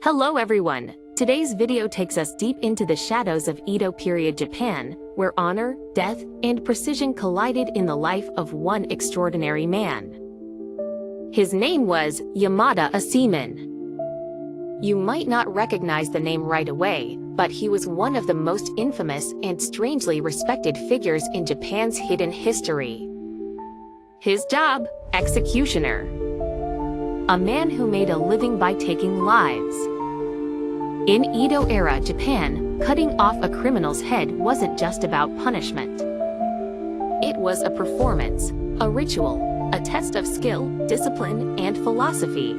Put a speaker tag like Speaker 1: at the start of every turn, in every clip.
Speaker 1: Hello everyone! Today's video takes us deep into the shadows of Edo-period Japan, where honor, death, and precision collided in the life of one extraordinary man. His name was Yamada Asaemon. You might not recognize the name right away, but he was one of the most infamous and strangely respected figures in Japan's hidden history. His job? Executioner. A man who made a living by taking lives. In Edo-era Japan, cutting off a criminal's head wasn't just about punishment. It was a performance, a ritual, a test of skill, discipline, and philosophy.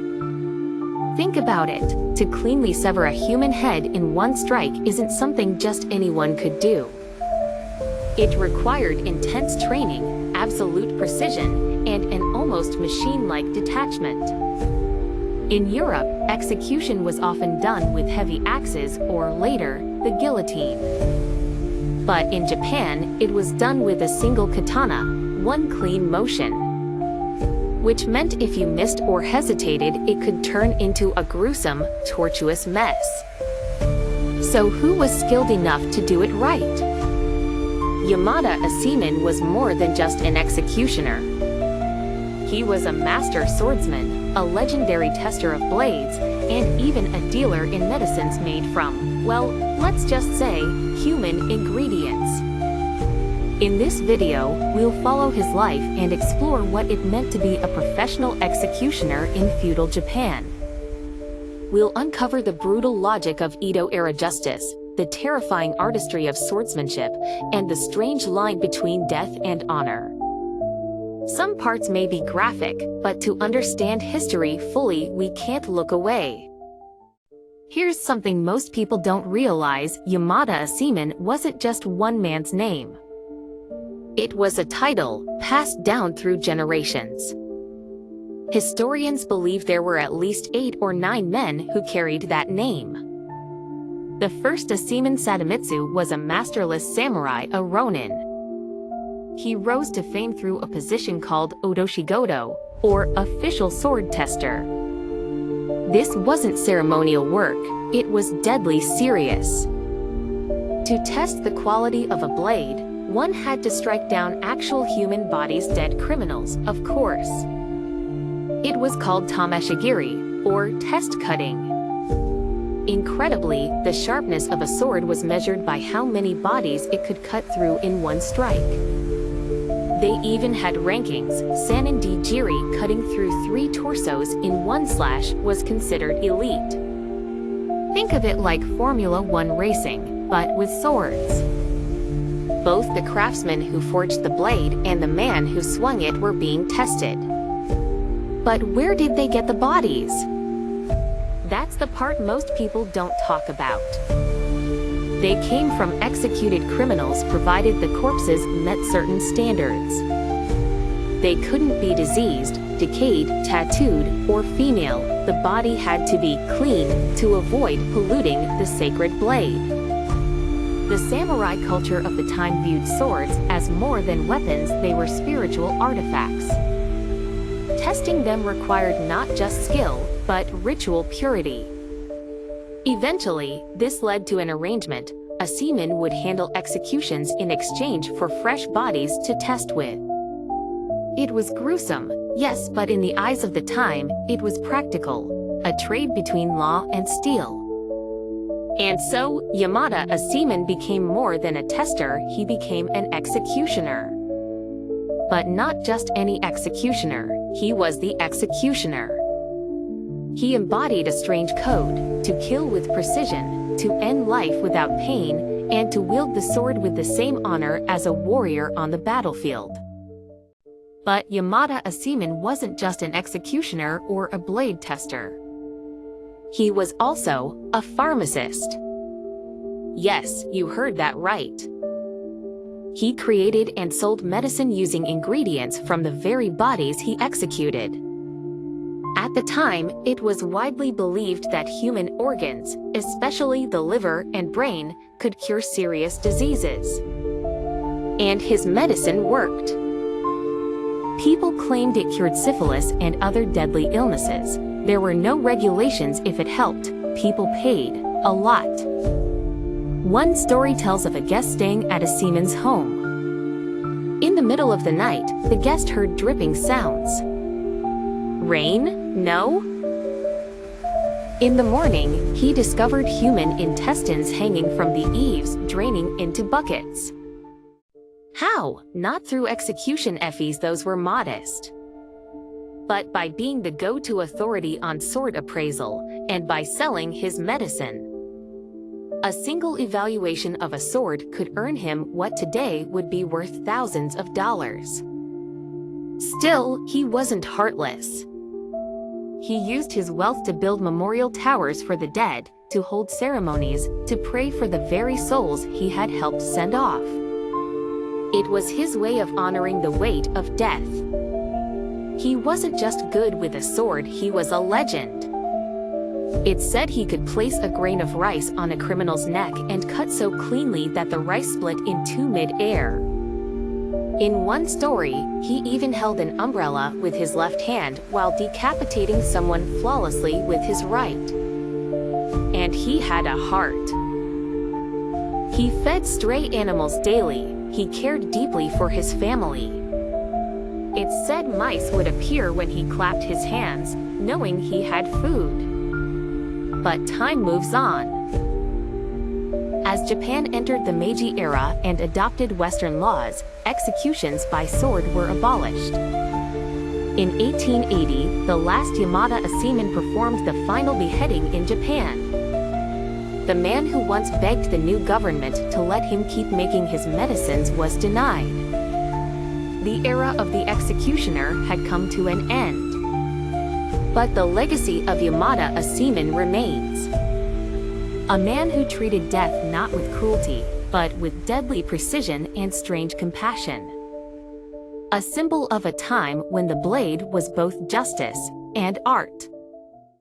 Speaker 1: Think about it. To cleanly sever a human head in one strike isn't something just anyone could do. It required intense training, absolute precision, and an almost machine-like detachment. In Europe, execution was often done with heavy axes or, later, the guillotine. But in Japan, it was done with a single katana, one clean motion. Which meant if you missed or hesitated, it could turn into a gruesome, tortuous mess. So who was skilled enough to do it right? Yamada Asaemon was more than just an executioner. He was a master swordsman, a legendary tester of blades, and even a dealer in medicines made from, well, let's just say, human ingredients. In this video, we'll follow his life and explore what it meant to be a professional executioner in feudal Japan. We'll uncover the brutal logic of Edo-era justice, the terrifying artistry of swordsmanship, and the strange line between death and honor. Some parts may be graphic, but to understand history fully, we can't look away. Here's something most people don't realize: Yamada Asaemon wasn't just one man's name. It was a title, passed down through generations. Historians believe there were at least 8 or 9 men who carried that name. The first Asaemon Sadamitsu was a masterless samurai, a ronin. He rose to fame through a position called Odoshigoto, or official sword tester. This wasn't ceremonial work, it was deadly serious. To test the quality of a blade, one had to strike down actual human bodies, dead criminals, of course. It was called tameshigiri, or test cutting. Incredibly, the sharpness of a sword was measured by how many bodies it could cut through in one strike. They even had rankings. Sanin di Jiri, cutting through 3 torsos in one slash, was considered elite. Think of it like Formula 1 racing, but with swords. Both the craftsman who forged the blade and the man who swung it were being tested. But where did they get the bodies? That's the part most people don't talk about. They came from executed criminals provided the corpses met certain standards. They couldn't be diseased, decayed, tattooed, or female. The body had to be clean to avoid polluting the sacred blade. The samurai culture of the time viewed swords as more than weapons; they were spiritual artifacts. Testing them required not just skill, but ritual purity. Eventually, this led to an arrangement. Asaemon would handle executions in exchange for fresh bodies to test with. It was gruesome, yes, but in the eyes of the time, it was practical, a trade between law and steel. And so, Yamada Asaemon became more than a tester, he became an executioner. But not just any executioner, he was the executioner. He embodied a strange code: to kill with precision, to end life without pain, and to wield the sword with the same honor as a warrior on the battlefield. But Yamada Asaemon wasn't just an executioner or a blade tester. He was also a pharmacist. Yes, you heard that right. He created and sold medicine using ingredients from the very bodies he executed. At the time, it was widely believed that human organs, especially the liver and brain, could cure serious diseases. And his medicine worked. People claimed it cured syphilis and other deadly illnesses. There were no regulations if it helped. people paid a lot. One story tells of a guest staying at Asaemon's home. In the middle of the night, the guest heard dripping sounds. Rain? No? In the morning, he discovered human intestines hanging from the eaves, draining into buckets. How? Not through execution effies, those were modest, but by being the go-to authority on sword appraisal, and by selling his medicine. A single evaluation of a sword could earn him what today would be worth thousands of dollars. Still, he wasn't heartless. He used his wealth to build memorial towers for the dead, to hold ceremonies, to pray for the very souls he had helped send off. It was his way of honoring the weight of death. He wasn't just good with a sword, he was a legend. It's said he could place a grain of rice on a criminal's neck and cut so cleanly that the rice split in two mid-air. In one story, he even held an umbrella with his left hand while decapitating someone flawlessly with his right. And he had a heart. He fed stray animals daily. He cared deeply for his family. It's said mice would appear when he clapped his hands, knowing he had food. But time moves on. As Japan entered the Meiji era and adopted Western laws, executions by sword were abolished. In 1880, the last Yamada Asaemon performed the final beheading in Japan. The man who once begged the new government to let him keep making his medicines was denied. The era of the executioner had come to an end. But the legacy of Yamada Asaemon remains. A man who treated death not with cruelty, but with deadly precision and strange compassion. A symbol of a time when the blade was both justice and art.